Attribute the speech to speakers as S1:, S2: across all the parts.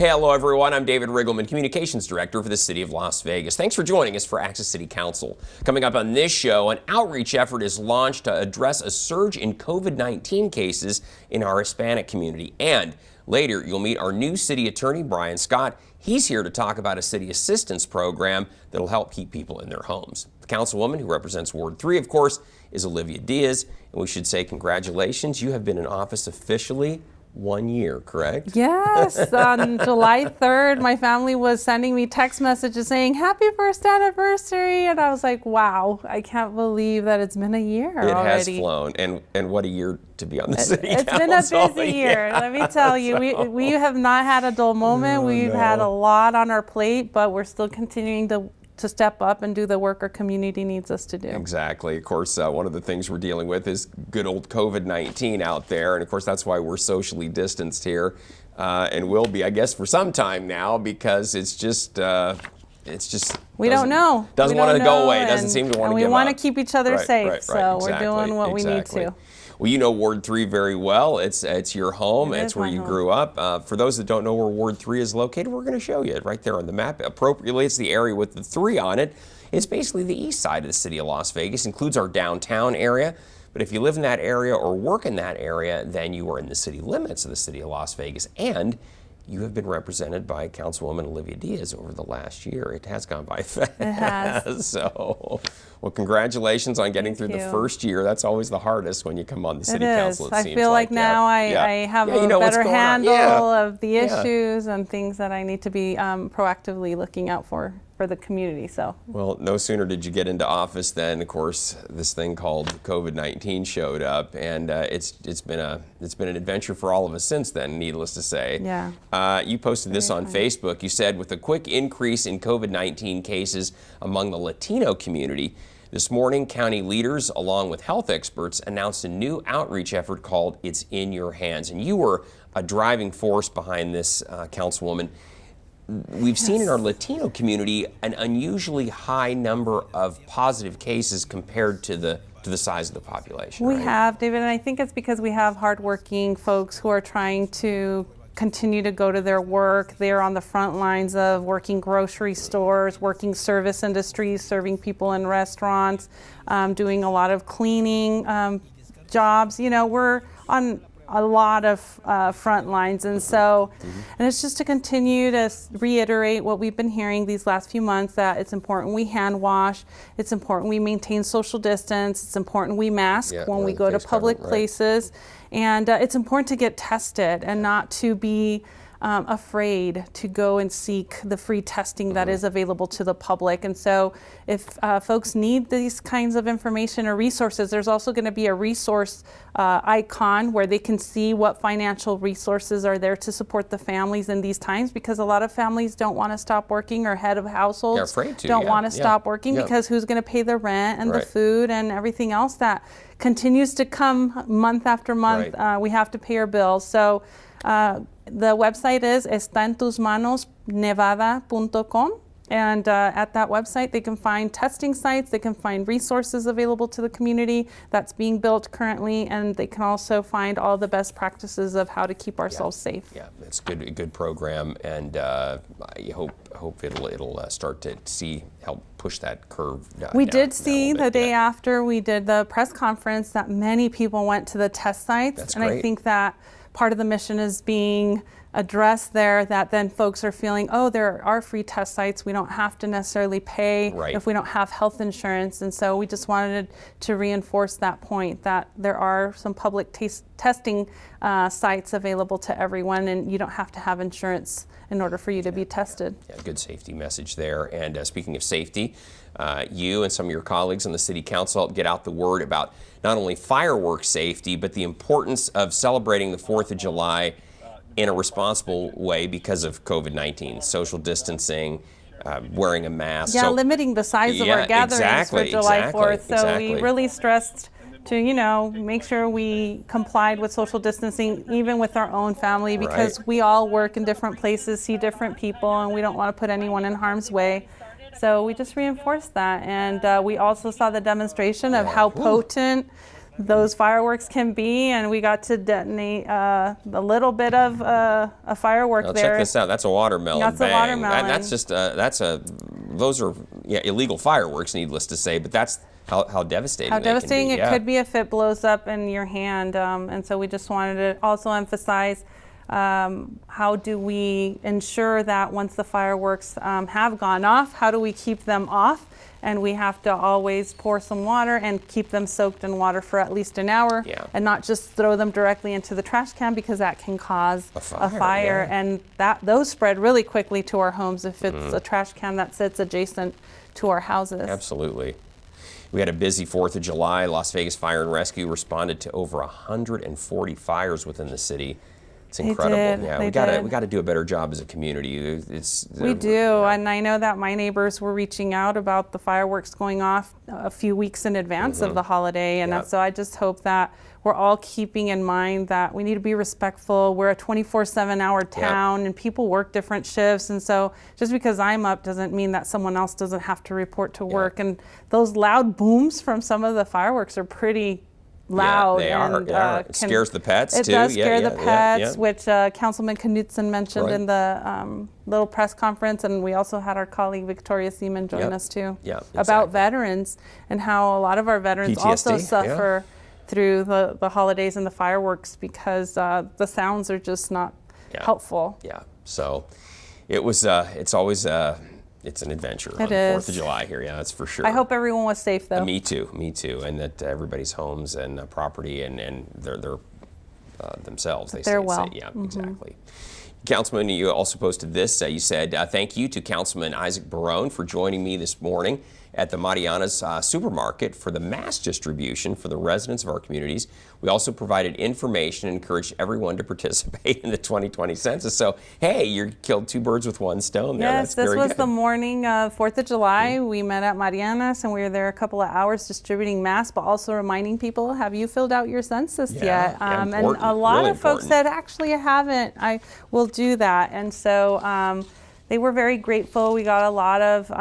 S1: Hey, hello everyone. I'm David Riggleman, Communications Director for the City of Las Vegas. Thanks for joining us for Access City Council. Coming up on this show, an outreach effort is launched to address a surge in COVID-19 cases in our Hispanic community. And later, you'll meet our new City Attorney, Brian Scott. He's here to talk about a city assistance program that'll help keep people in their homes. The councilwoman who represents Ward 3, of course, is Olivia Diaz. And we should say congratulations. You have been in office officially 1 year, correct?
S2: Yes, on July 3rd, my family was sending me text messages saying, happy first anniversary. And I was like, wow, I can't believe that it's been a year already.
S1: It has flown. And what a year to be on the city council.
S2: It's been a busy year, let me tell you. We have not had a dull moment. We've had a lot on our plate, but we're still continuing to step up and do the work our community needs us to do.
S1: Exactly. Of course, one of the things we're dealing with is good old COVID-19 out there. And of course, that's why we're socially distanced here and will be, I guess, for some time now, because it's just
S2: we don't know.
S1: Doesn't want to go away. It doesn't seem to want to give up.
S2: We want to keep each other safe.
S1: Right,
S2: so
S1: exactly,
S2: we're doing what we need to.
S1: Well, you know Ward 3 very well. It's your home. It's where you grew up. For those that don't know where Ward 3 is located, we're going to show you right there on the map. Appropriately, it's the area with the 3 on it. It's basically the east side of the city of Las Vegas, includes our downtown area. But if you live in that area or work in that area, then you are in the city limits of the city of Las Vegas. And you have been represented by Councilwoman Olivia Diaz over the last year. It has gone by fast.
S2: It has.
S1: So, well, congratulations on getting through the first year. That's always the hardest when you come on the city council, it seems
S2: I feel like now I have a better handle of the issues and things that I need to be proactively looking out for the community. So,
S1: well, no sooner did you get into office than, of course, this thing called COVID-19 showed up, and it's been an adventure for all of us since then, needless to say.
S2: Yeah.
S1: You posted this on Facebook. You said, with a quick increase in COVID-19 cases among the Latino community, this morning, county leaders, along with health experts, announced a new outreach effort called It's in Your Hands. And you were a driving force behind this, Councilwoman. We've seen in our Latino community an unusually high number of positive cases compared to the size of the population.
S2: We have, David, and I think it's because we have hardworking folks who are trying to continue to go to their work. They're on the front lines of working grocery stores, working service industries, serving people in restaurants, doing a lot of cleaning jobs. You know, we're on a lot of front lines, and so and it's just to continue to reiterate what we've been hearing these last few months, that it's important we hand wash, it's important we maintain social distance, it's important we mask when we go to public places, and it's important to get tested and not to be afraid to go and seek the free testing that is available to the public. And so if folks need these kinds of information or resources, there's also going to be a resource icon where they can see what financial resources are there to support the families in these times, because a lot of families don't want to stop working, or head of households don't want to stop working because who's going to pay the rent and the food and everything else that continues to come month after month. We have to pay our bills. So the website is estaentusmanosnevada.com, and at that website they can find testing sites, they can find resources available to the community that's being built currently, and they can also find all the best practices of how to keep ourselves safe.
S1: Yeah, it's a good program, and I hope it'll start to help push that curve down.
S2: We did see the day after we did the press conference that many people went to the test sites.
S1: That's
S2: and
S1: great.
S2: I think that part of the mission is being addressed there, that then folks are feeling, oh, there are free test sites. We don't have to necessarily pay if we don't have health insurance. And so we just wanted to reinforce that point, that there are some public testing sites available to everyone, and you don't have to have insurance in order for you to be tested.
S1: Yeah, good safety message there. And speaking of safety, you and some of your colleagues on the City Council helped get out the word about not only fireworks safety, but the importance of celebrating the 4th of July in a responsible way because of COVID-19, social distancing, wearing a mask.
S2: Yeah, so, limiting the size of our gatherings for July 4th. So we really stressed to, make sure we complied with social distancing, even with our own family, because we all work in different places, see different people, and we don't want to put anyone in harm's way. So we just reinforced that. And we also saw the demonstration of how potent those fireworks can be, and we got to detonate a little bit of a firework
S1: Now,
S2: there.
S1: check this out. That's a watermelon.
S2: That's a
S1: Bang.
S2: watermelon.
S1: Those are illegal fireworks, needless to say, but that's how devastating
S2: How
S1: they can
S2: devastating
S1: be.
S2: it could be if it blows up in your hand. And so we just wanted to also emphasize how do we ensure that once the fireworks have gone off, how do we keep them off? And we have to always pour some water and keep them soaked in water for at least an hour, and not just throw them directly into the trash can, because that can cause a fire. And those spread really quickly to our homes if it's a trash can that sits adjacent to our houses.
S1: Absolutely. We had a busy 4th of July. Las Vegas Fire and Rescue responded to over 140 fires within the city. It's incredible.
S2: They
S1: We got to do a better job as a community.
S2: We do, and I know that my neighbors were reaching out about the fireworks going off a few weeks in advance of the holiday, and so I just hope that we're all keeping in mind that we need to be respectful. We're a 24/7-hour town, and people work different shifts, and so just because I'm up doesn't mean that someone else doesn't have to report to work. And those loud booms from some of the fireworks are pretty loud.
S1: They are. It scares the pets too.
S2: It does scare the pets, which Councilman Knudsen mentioned in the little press conference, and we also had our colleague Victoria Seaman join us too about veterans and how a lot of our veterans
S1: PTSD,
S2: also suffer through the holidays and the fireworks because the sounds are just not helpful.
S1: Yeah. So it was. It's always. It's an adventure on the 4th of July here, that's for sure.
S2: I hope everyone was safe, though.
S1: Me too, and that everybody's homes and property and their themselves, they
S2: they're well.
S1: Yeah, exactly. Councilman, you also posted this. You said, thank you to Councilman Isaac Barone for joining me this morning at the Mariana's supermarket for the mass distribution for the residents of our communities. We also provided information and encouraged everyone to participate in the 2020 census. So, hey, you killed two birds with one stone there.
S2: Yes, this was the morning of 4th of July. We met at Mariana's and we were there a couple of hours distributing masks, but also reminding people, have you filled out your census yet? And a lot of folks said, actually, I haven't. I will do that. And so they were very grateful. We got a lot of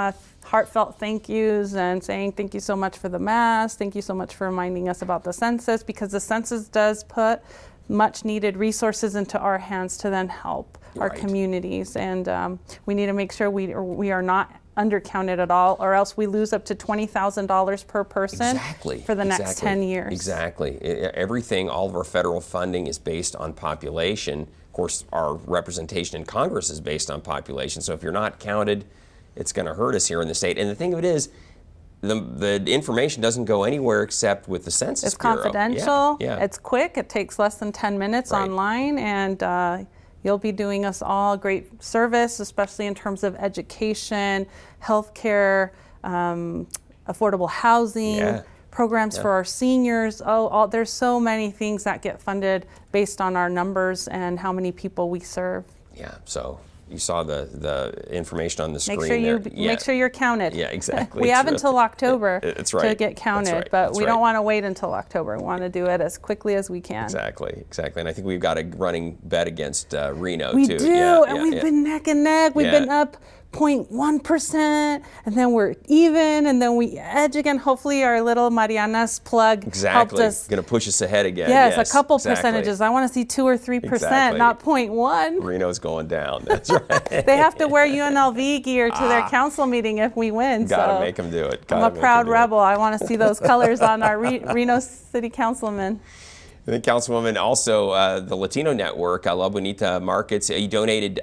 S2: heartfelt thank yous and saying thank you so much for the mask, thank you so much for reminding us about the census, because the census does put much needed resources into our hands to then help our communities, and we need to make sure we are not undercounted at all, or else we lose up to $20,000 per person for the next 10 years.
S1: Exactly. Everything, all of our federal funding is based on population. Of course, our representation in Congress is based on population, so if you're not counted, it's going to hurt us here in the state. And the thing of it is, the information doesn't go anywhere except with the Census Bureau.
S2: It's confidential. It's quick. It takes less than 10 minutes online, and you'll be doing us all great service, especially in terms of education, healthcare, affordable housing, programs for our seniors. There's so many things that get funded based on our numbers and how many people we serve.
S1: Yeah. So you saw the information on the screen.
S2: Make sure you're counted.
S1: Yeah, exactly.
S2: We have until October
S1: to
S2: get counted, but we don't want to wait until October. We want to do it as quickly as we can.
S1: Exactly. And I think we've got a running bet against Reno,
S2: we
S1: too.
S2: We do, and we've been neck and neck. We've been up 0.1%, and then we're even, and then we edge again. Hopefully our little Mariana's plug helped us.
S1: Going to push us ahead again.
S2: Yes, a couple percentages. I want to see 2 or 3%, not 0.1.
S1: Reno's going down. That's right.
S2: They have to wear UNLV gear to their council meeting if we win.
S1: Gotta make them do it.
S2: I'm a proud rebel. I want to see those colors on our Reno City Councilman.
S1: And then Councilwoman, also the Latino Network, La Bonita Markets, you donated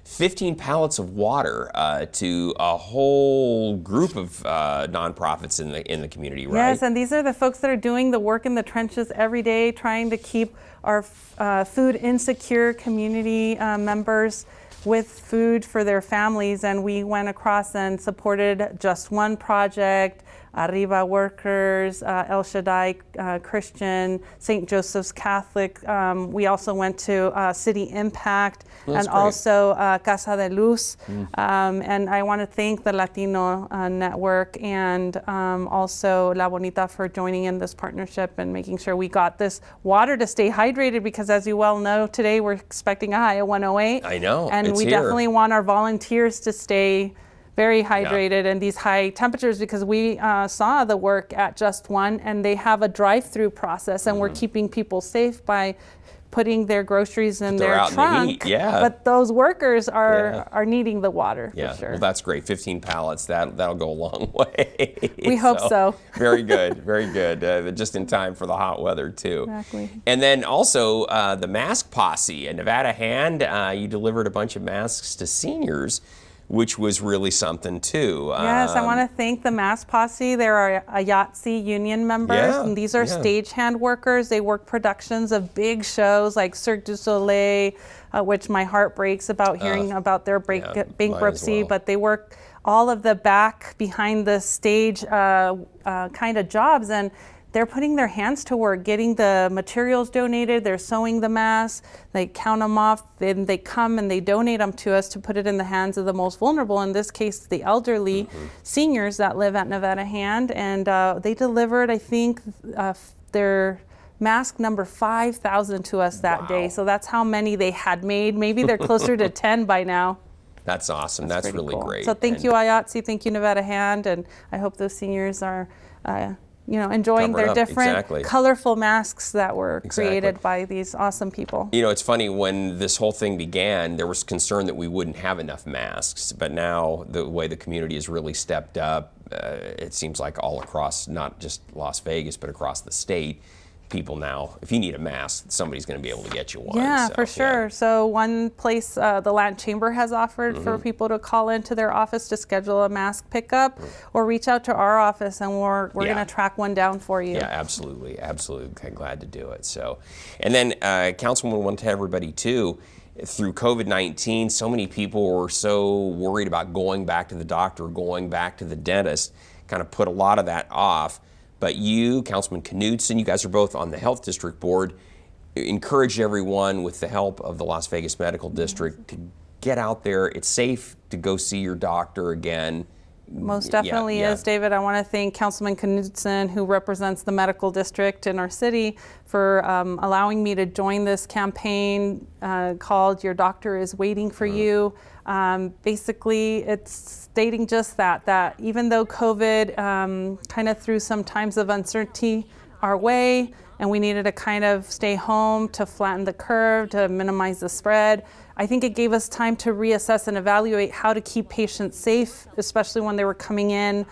S1: 15 pallets of water to a whole group of nonprofits in the community, right?
S2: Yes, and these are the folks that are doing the work in the trenches every day, trying to keep our food insecure community members with food for their families. And we went across and supported Just One Project, Arriba Workers, El Shaddai Christian, St. Joseph's Catholic. We also went to City Impact and also Casa de Luz. And I want to thank the Latino Network and also La Bonita for joining in this partnership and making sure we got this water to stay hydrated, because as you well know, today we're expecting a high of 108.
S1: I know.
S2: And we definitely want our volunteers to stay very hydrated in these high temperatures, because we saw the work at Just One, and they have a drive-through process, and we're keeping people safe by putting their groceries in their
S1: out in the
S2: trunk.
S1: heat, yeah.
S2: But those workers are needing the water,
S1: Yeah,
S2: for sure.
S1: well, that's great. 15 pallets, that'll go a long way.
S2: We hope so.
S1: Very good, very good. Just in time for the hot weather, too.
S2: Exactly.
S1: And then also the mask posse, a Nevada Hand, you delivered a bunch of masks to seniors, which was really something, too.
S2: Yes, I want to thank the Mask Posse. They're a Yahtzee union members, and these are stagehand workers. They work productions of big shows like Cirque du Soleil, which my heart breaks about hearing about their bankruptcy, but they work all of the back behind the stage kind of jobs, and they're putting their hands to work, getting the materials donated. They're sewing the masks. They count them off, then they come and they donate them to us to put it in the hands of the most vulnerable. In this case, the elderly seniors that live at Nevada Hand. And they delivered, I think, their mask number 5,000 to us that day. So that's how many they had made. Maybe they're closer to 10 by now.
S1: That's awesome. That's really
S2: cool.
S1: great.
S2: So thank you, IATSE. Thank you, Nevada Hand. And I hope those seniors are enjoying their different colorful masks that were created by these awesome people.
S1: You know, it's funny, when this whole thing began, there was concern that we wouldn't have enough masks, but now the way the community has really stepped up, it seems like all across, not just Las Vegas, but across the state, people now, if you need a mask, somebody's going to be able to get you one.
S2: Yeah, for sure. So one place, the Land Chamber has offered for people to call into their office to schedule a mask pickup, or reach out to our office, and we're going to track one down for you.
S1: Yeah, absolutely, absolutely. I'm glad to do it. So, and then Councilwoman, want to tell everybody too, through COVID-19, so many people were so worried about going back to the doctor, going back to the dentist, kind of put a lot of that off. But you, Councilman Knudsen, you guys are both on the Health District Board, encouraged everyone with the help of the Las Vegas Medical District to get out there. It's safe to go see your doctor again.
S2: Most definitely is, David. I want to thank Councilman Knudsen, who represents the medical district in our city, for allowing me to join this campaign called Your Doctor is Waiting for You. Basically, it's stating just that even though COVID kind of threw some times of uncertainty our way, and we needed to kind of stay home to flatten the curve, to minimize the spread, I think it gave us time to reassess and evaluate how to keep patients safe, especially when they were coming in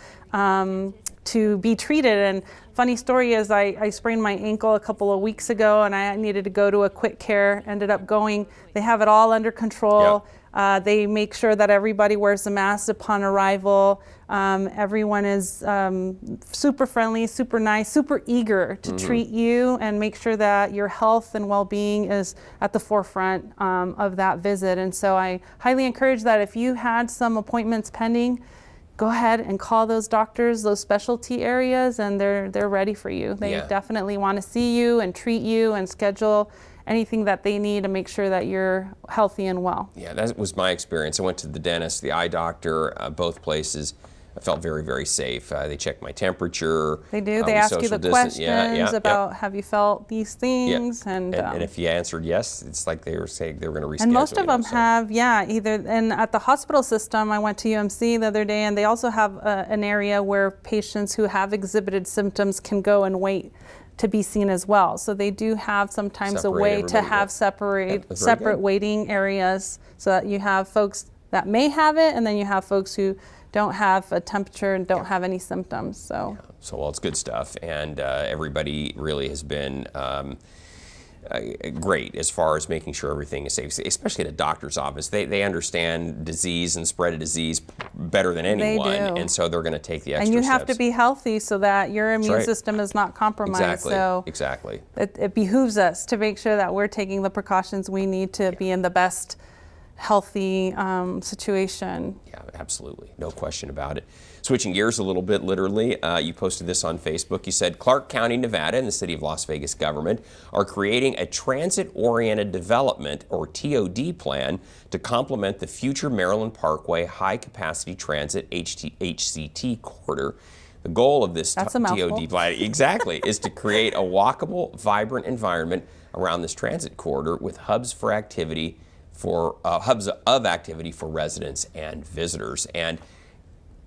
S2: to be treated. And funny story is, I sprained my ankle a couple of weeks ago, and I needed to go to a quick care. Ended up going. They have it all under control. They make sure that everybody wears a mask upon arrival. Everyone is super friendly, super nice, super eager to treat you and make sure that your health and well-being is at the forefront of that visit. And so I highly encourage that if you had some appointments pending, go ahead and call those doctors, those specialty areas, and they're ready for you. They definitely want to see you and treat you and schedule anything that they need to make sure that you're healthy and well. Yeah, that was my experience. I went to the dentist, the eye doctor, both places. I felt very, very safe. They checked my temperature. They do. They ask you the questions about have you felt these things, and if you answered yes, it's like they were saying they were going to reschedule. And most of them have, either. And at the hospital system, I went to UMC the other day, and they also have an area where patients who have exhibited symptoms can go and wait to be seen as well. So they do have sometimes a way to have separate waiting areas, so that you have folks that may have it, and then you have folks who don't have a temperature and don't have any symptoms. So, well, it's good stuff, and everybody really has been great as far as making sure everything is safe, especially at a doctor's office. They understand disease and spread of disease better than anyone, and so they're going to take the extra steps. And you have to be healthy so that your immune system is not compromised. Exactly. It behooves us to make sure that we're taking the precautions we need to be in the best healthy situation. Yeah, absolutely. No question about it. Switching gears a little bit, literally, you posted this on Facebook. You said Clark County, Nevada, and the City of Las Vegas government are creating a transit-oriented development, or TOD, plan to complement the future Maryland Parkway high-capacity transit HCT corridor. The goal of this TOD plan, is to create a walkable, vibrant environment around this transit corridor with hubs of activity for residents and visitors. And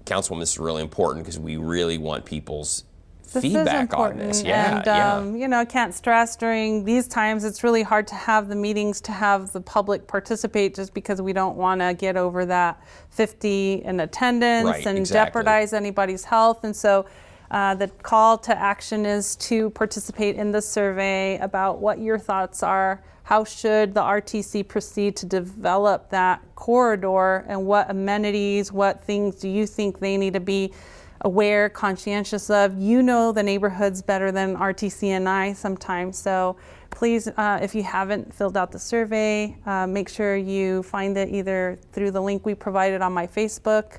S1: Councilwoman, this is really important because we really want people's
S2: This
S1: feedback
S2: is
S1: on this.
S2: important. And, you know, I can't stress during these times, it's really hard to have the meetings to have the public participate just because we don't want to get over that 50 in attendance
S1: Right,
S2: and
S1: exactly.
S2: jeopardize anybody's health. And so the call to action is to participate in the survey about what your thoughts are. How should the RTC proceed to develop that corridor, and what amenities, what things do you think they need to be aware, conscientious of? You know the neighborhoods better than RTC and I sometimes. So please, if you haven't filled out the survey, make sure you find it either through the link we provided on my Facebook,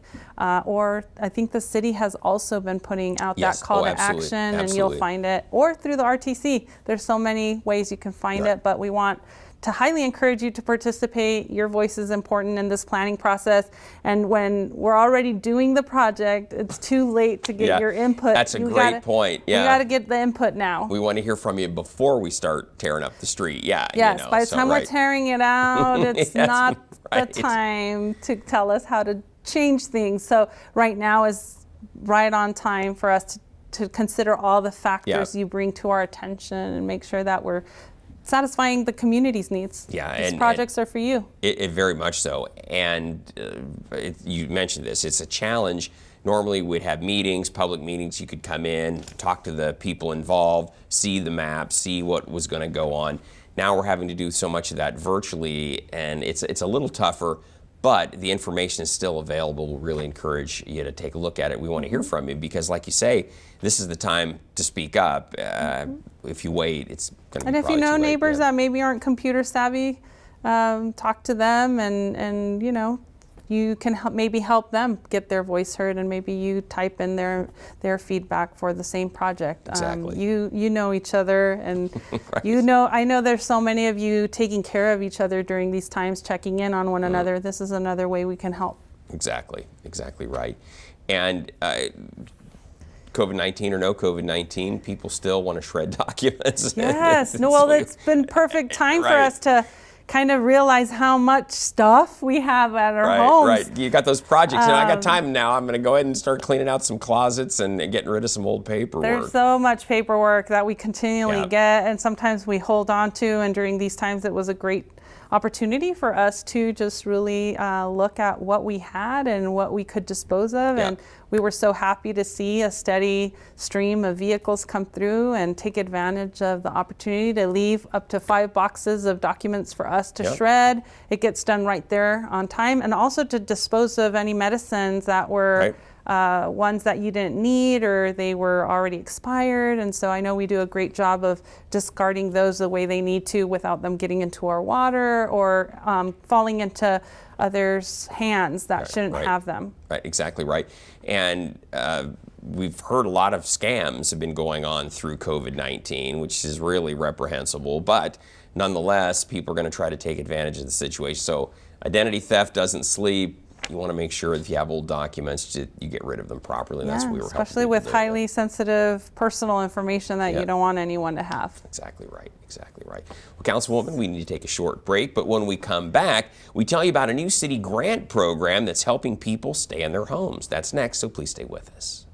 S2: or I think the city has also been putting out
S1: Yes.
S2: that call to
S1: Absolutely.
S2: action, and
S1: Absolutely.
S2: you'll find it, or through the RTC. There's so many ways you can find
S1: Right.
S2: it, but we want to highly encourage you to participate. Your voice is important in this planning process. And when we're already doing the project, it's too late to get
S1: Yeah.
S2: your input.
S1: That's a
S2: You
S1: great
S2: gotta-
S1: point. Yeah.
S2: You got to get the input now.
S1: We want to hear from you before we start tearing up the street. Yeah.
S2: Yes,
S1: you know,
S2: by the
S1: so,
S2: time
S1: right.
S2: we're tearing it out, it's
S1: Yes,
S2: not
S1: right.
S2: the time to tell us how to change things. So right now is right on time for us to consider all the factors you bring to our attention and make sure that we're satisfying the community's needs.
S1: Yeah,
S2: These
S1: and-
S2: projects are for you.
S1: It very much so. And you mentioned this, it's a challenge. Normally we'd have meetings, public meetings, you could come in, talk to the people involved, see the map, see what was going to go on. Now we're having to do so much of that virtually, and it's a little tougher, but the information is still available. We'll really encourage you to take a look at it. We want to hear from you because, like you say, this is the time to speak up. If you wait, it's going to be
S2: And if you
S1: probably
S2: know
S1: too late.
S2: neighbors
S1: Yeah.
S2: that maybe aren't computer savvy, talk to them, and you know, you can maybe help them get their voice heard, and maybe you type in their feedback for the same project.
S1: Exactly.
S2: You know each other, and
S1: Right.
S2: you know, I know there's so many of you taking care of each other during these times, checking in on one another. This is another way we can help.
S1: Exactly right. And COVID-19 or no COVID-19, people still want to shred documents.
S2: Yes. No, well, it's been perfect time for
S1: Right.
S2: us to kind of realize how much stuff we have at our
S1: Right,
S2: homes.
S1: right. You got those projects, and I got time now. I'm going to go ahead and start cleaning out some closets and getting rid of some old paperwork.
S2: There's so much paperwork that we continually
S1: Yeah.
S2: get, and sometimes we hold on to, and during these times it was a great opportunity for us to just really look at what we had and what we could dispose of.
S1: Yeah.
S2: And we were so happy to see a steady stream of vehicles come through and take advantage of the opportunity to leave up to 5 boxes of documents for us to
S1: Yep.
S2: shred. It gets done right there on time, and also to dispose of any medicines that were
S1: Right.
S2: ones that you didn't need or they were already expired. And so I know we do a great job of discarding those the way they need to without them getting into our water or falling into others' hands that shouldn't
S1: right.
S2: have them.
S1: Right, exactly right. And we've heard a lot of scams have been going on through COVID-19, which is really reprehensible. But nonetheless, people are going to try to take advantage of the situation. So identity theft doesn't sleep. You want to make sure that if you have old documents, you get rid of them properly. And that's what we were helping
S2: especially
S1: people
S2: with
S1: do.
S2: highly sensitive personal information that
S1: Yeah.
S2: you don't want anyone to have.
S1: Exactly right. Exactly right. Well, Councilwoman, we need to take a short break, but when we come back, we tell you about a new city grant program that's helping people stay in their homes. That's next, so please stay with us.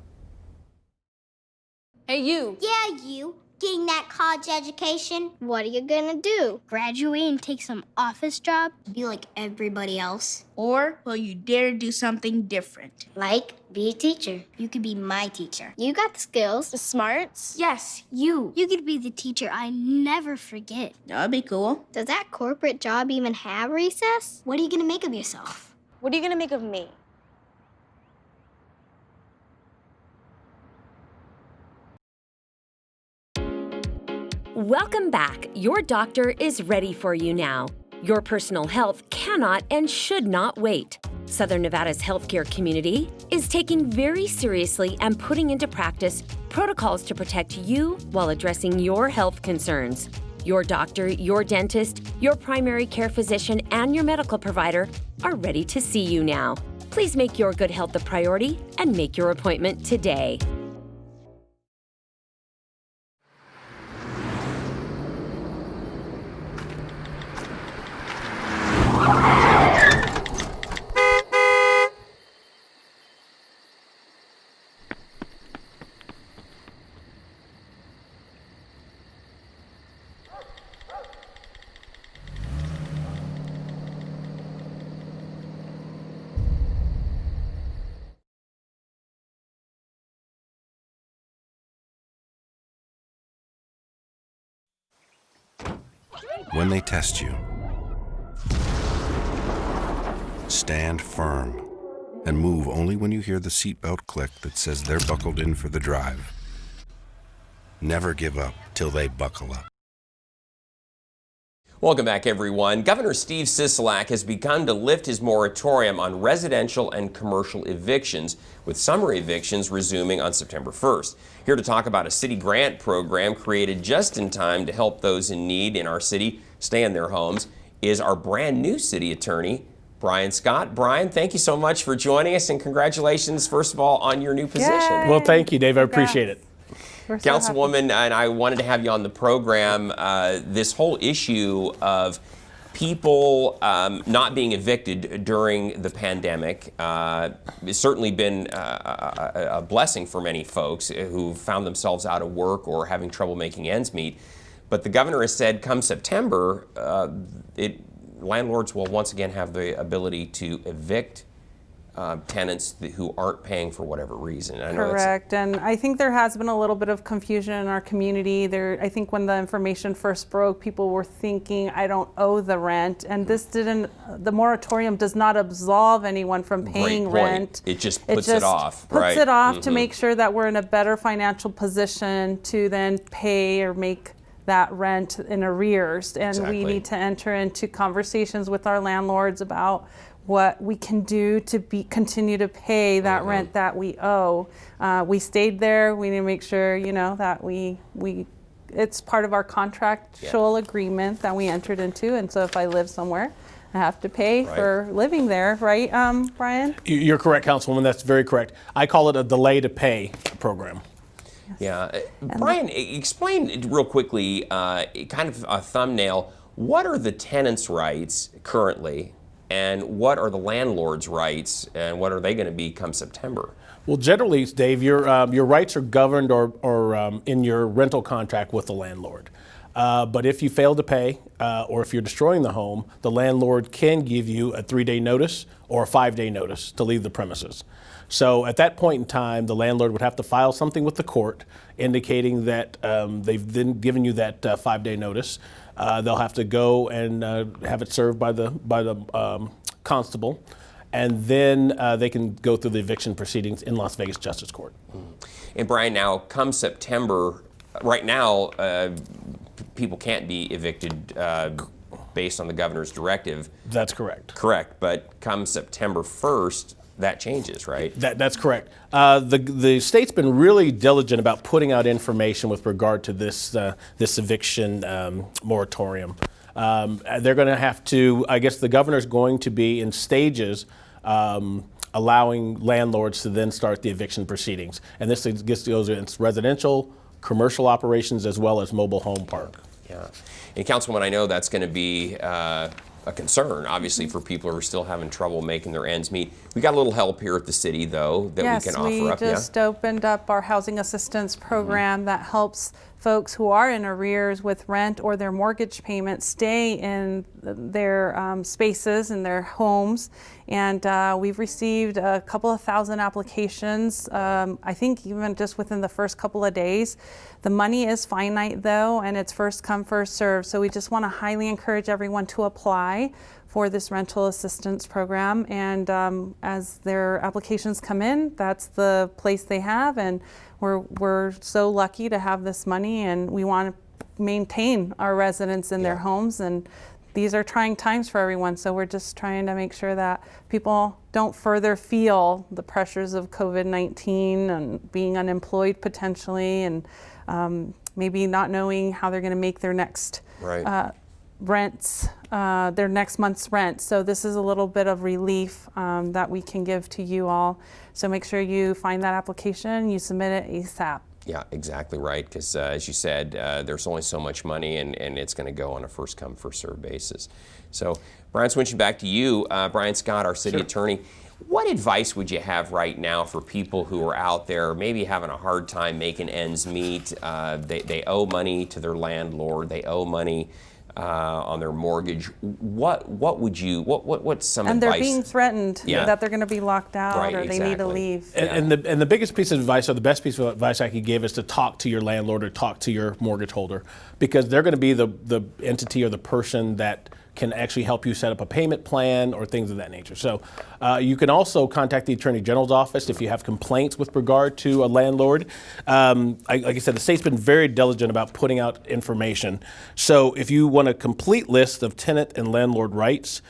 S2: Hey, you.
S3: Yeah, you. Getting that college education? What are you gonna do?
S4: Graduate and take some office job?
S3: Be like everybody else?
S4: Or will you dare do something different?
S3: Like, be a teacher. You could be my teacher.
S4: You got the skills.
S5: The smarts?
S4: Yes, you.
S5: You could be the teacher I never forget.
S4: That'd be cool.
S5: Does that corporate job even have recess?
S3: What are you gonna make of yourself?
S5: What are you gonna make of me?
S6: Welcome back. Your doctor is ready for you now. Your personal health cannot and should not wait. Southern Nevada's healthcare community is taking very seriously and putting into practice protocols to protect you while addressing your health concerns. Your doctor, your dentist, your primary care physician, and your medical provider are ready to see you now. Please make your good health a priority and make your appointment today.
S7: When they test you, stand firm and move only when you hear the seatbelt click that says they're buckled in for the drive. Never give up till they buckle up.
S1: Welcome back, everyone. Governor Steve Sisolak has begun to lift his moratorium on residential and commercial evictions, with summer evictions resuming on September 1st. Here to talk about a city grant program created just in time to help those in need in our city stay in their homes is our brand new city attorney, Brian Scott. Brian, thank you so much for joining us, and congratulations, first of all, on your new position.
S2: Yay.
S8: Well, thank you, Dave. I appreciate it.
S2: We're so happy.
S1: Councilwoman, and I wanted to have you on the program. This whole issue of people not being evicted during the pandemic has certainly been a blessing for many folks who found themselves out of work or having trouble making ends meet. But the governor has said come September, landlords will once again have the ability to evict tenants who aren't paying for whatever reason. I know
S2: Correct, and I think there has been a little bit of confusion in our community. I think when the information first broke, people were thinking, I don't owe the rent, and the moratorium does not absolve anyone from paying rent.
S1: It just puts it off.
S2: Puts it off to make sure that we're in a better financial position to then pay or make that rent in arrears. And we need to enter into conversations with our landlords about what we can do to continue to pay that rent that we owe. We stayed there. We need to make sure, that it's part of our contractual agreement that we entered into. And so if I live somewhere, I have to pay for living there, right, Brian?
S8: You're correct, Councilwoman. That's very correct. I call it a delay to pay program.
S1: Yeah. Brian, explain real quickly, kind of a thumbnail, what are the tenants' rights currently? And what are the landlord's rights, and what are they going to be come September?
S8: Well, generally, Dave, your rights are governed or in your rental contract with the landlord. But if you fail to pay, or if you're destroying the home, the landlord can give you a 3-day notice or a 5-day notice to leave the premises. So at that point in time, the landlord would have to file something with the court indicating that they've then given you that 5-day notice. They'll have to go and have it served by the constable, and then they can go through the eviction proceedings in Las Vegas Justice Court.
S1: And Brian, now come September, right now, people can't be evicted based on the governor's directive.
S8: That's correct.
S1: Correct, but come September 1st, that changes, right?
S8: That's correct. The state's been really diligent about putting out information with regard to this eviction moratorium. They're going to have to, I guess the governor's going to be in stages allowing landlords to then start the eviction proceedings. And this goes in residential, commercial operations, as well as mobile home park.
S1: Yeah. And Councilwoman, I know that's going to be a concern, obviously, for people who are still having trouble making their ends meet. We got a little help here at the city, though, that we can offer up.
S2: Yes, we just opened up our housing assistance program that helps folks who are in arrears with rent or their mortgage payment stay in their spaces in their homes. And we've received a couple of thousand applications, I think even just within the first couple of days. The money is finite, though, and it's first come, first served. So we just want to highly encourage everyone to apply for this rental assistance program. And as their applications come in, that's the place they have. And we're so lucky to have this money, and we want to maintain our residents in their homes. And these are trying times for everyone, so we're just trying to make sure that people don't further feel the pressures of COVID-19 and being unemployed potentially, and maybe not knowing how they're going to make their next rents, their next month's rent. So this is a little bit of relief that we can give to you all. So make sure you find that application, you submit it ASAP.
S1: Yeah, exactly right, because as you said, there's only so much money, and it's going to go on a first come, first served basis. So Brian, switching back to you, Brian Scott, our city attorney, what advice would you have right now for people who are out there maybe having a hard time making ends meet? They owe money to their landlord, they owe money on their mortgage. What's some
S2: And
S1: advice?
S2: they're being threatened that they're going to be locked out
S1: Right,
S2: or they need to
S1: exactly.
S2: leave.
S8: And the biggest piece of advice, or the best piece of advice I could give, is to talk to your landlord or talk to your mortgage holder, because they're going to be the entity or the person that can actually help you set up a payment plan or things of that nature. So you can also contact the Attorney General's office if you have complaints with regard to a landlord. Like I said, the state's been very diligent about putting out information. So if you want a complete list of tenant and landlord rights,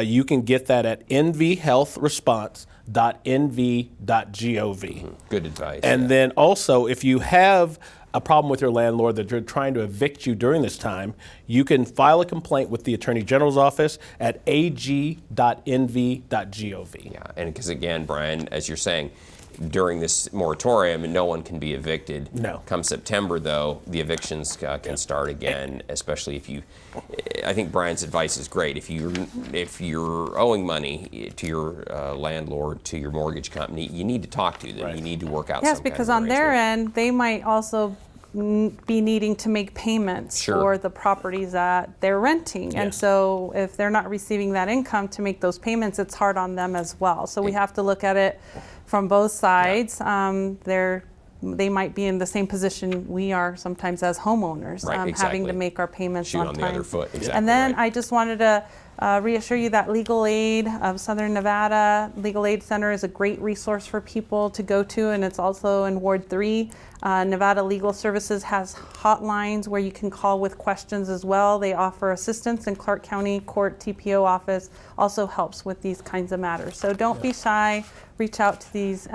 S8: you can get that at nvhealthresponse.nv.gov.
S1: Good advice.
S8: And then also, if you have a problem with your landlord that you're trying to evict you during this time, you can file a complaint with the Attorney General's office at ag.nv.gov.
S1: Yeah, and because again, Brian, as you're saying, during this moratorium, no one can be evicted.
S8: No.
S1: Come September, though, the evictions can start again, especially if you. I think Brian's advice is great. If you're owing money to your landlord, to your mortgage company, you need to talk to them.
S8: Right.
S1: You need to work out.
S2: Yes,
S1: some
S2: because
S1: kind of
S2: on their
S1: arrangement.
S2: end, they might also be needing to make payments
S1: Sure.
S2: for the properties that they're renting. And
S8: Yes.
S2: so if they're not receiving that income to make those payments, it's hard on them as well. So we have to look at it from both sides. They might be in the same position we are sometimes as homeowners,
S1: Right,
S2: having
S1: exactly.
S2: to make our payments
S1: Shoot
S2: on
S1: on
S2: time.
S1: the other foot. Exactly
S2: And then
S1: right.
S2: I just wanted to reassure you that Legal Aid of Southern Nevada, Legal Aid Center is a great resource for people to go to, and it's also in Ward 3. Nevada Legal Services has hotlines where you can call with questions as well. They offer assistance, and Clark County Court TPO office also helps with these kinds of matters. So don't be shy. Reach out to these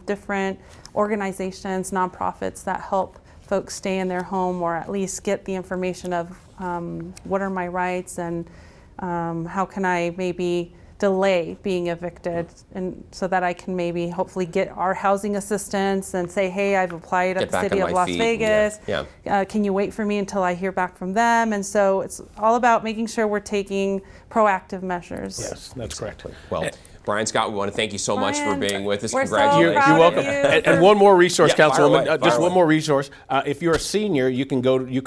S2: different organizations, nonprofits that help folks stay in their home, or at least get the information of what are my rights and how can I maybe delay being evicted, and so that I can maybe hopefully get our housing assistance and say, hey, I've applied
S1: Get
S2: at the
S1: back
S2: city
S1: on
S2: of
S1: my
S2: Las
S1: feet.
S2: Vegas.
S1: Yeah.
S2: Can you wait for me until I hear back from them? And so it's all about making sure we're taking proactive measures.
S8: Yes, that's correct.
S1: Well, Brian Scott, we want to thank you so much for
S2: Brian,
S1: being with us.
S2: we're so
S1: Congratulations.
S2: proud
S8: You're
S2: of
S8: welcome.
S2: you
S8: And
S2: for-
S8: one more resource,
S1: Yeah, fire
S8: Councilwoman.
S1: away,
S8: Just
S1: fire
S8: one
S1: away.
S8: more resource. If you're a senior, you can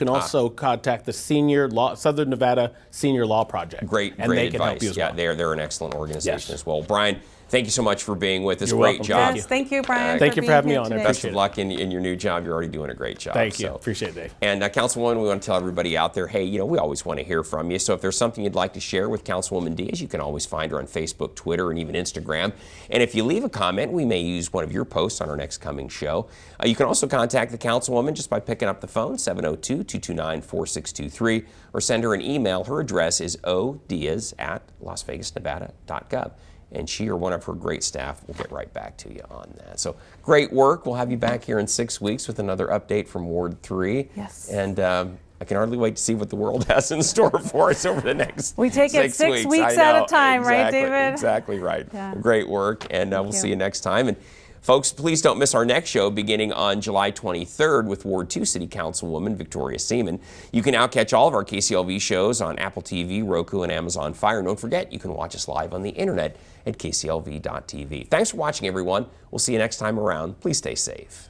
S8: also contact the Southern Nevada Senior Law Project.
S1: Great
S8: and they
S1: advice.
S8: can help you as
S1: yeah,
S8: well.
S1: they're an excellent organization
S8: Yes.
S1: as well. Brian, thank you so much for being with us.
S8: You're
S1: Great
S8: welcome.
S1: job.
S2: Yes, thank you, Brian.
S8: Thank you for
S2: being
S8: having me
S2: here
S8: on. I
S2: today.
S1: Best
S8: appreciate
S1: of
S8: it.
S1: luck in your new job. You're already doing a great job.
S8: Thank you.
S1: So.
S8: Appreciate it, Dave.
S1: And Councilwoman, we want to tell everybody out there, hey, we always want to hear from you. So if there's something you'd like to share with Councilwoman Diaz, you can always find her on Facebook, Twitter, and even Instagram. And if you leave a comment, we may use one of your posts on our next coming show. You can also contact the Councilwoman just by picking up the phone, 702-229-4623, or send her an email. Her address is odiaz@lasvegasnevada.gov. And she or one of her great staff will get right back to you on that. So great work. We'll have you back here in 6 weeks with another update from Ward 3.
S2: Yes.
S1: And I can hardly wait to see what the world has in store for us over the next
S2: We take it 6 weeks
S1: I
S2: at a
S1: know.
S2: time, right,
S1: Exactly,
S2: David?
S1: Exactly right.
S2: Yeah.
S1: Great work, and we'll see you next time. And folks, please don't miss our next show beginning on July 23rd with Ward 2 City Councilwoman Victoria Seaman. You can now catch all of our KCLV shows on Apple TV, Roku, and Amazon Fire. And don't forget, you can watch us live on the internet at kclv.tv. Thanks for watching, everyone. We'll see you next time around. Please stay safe.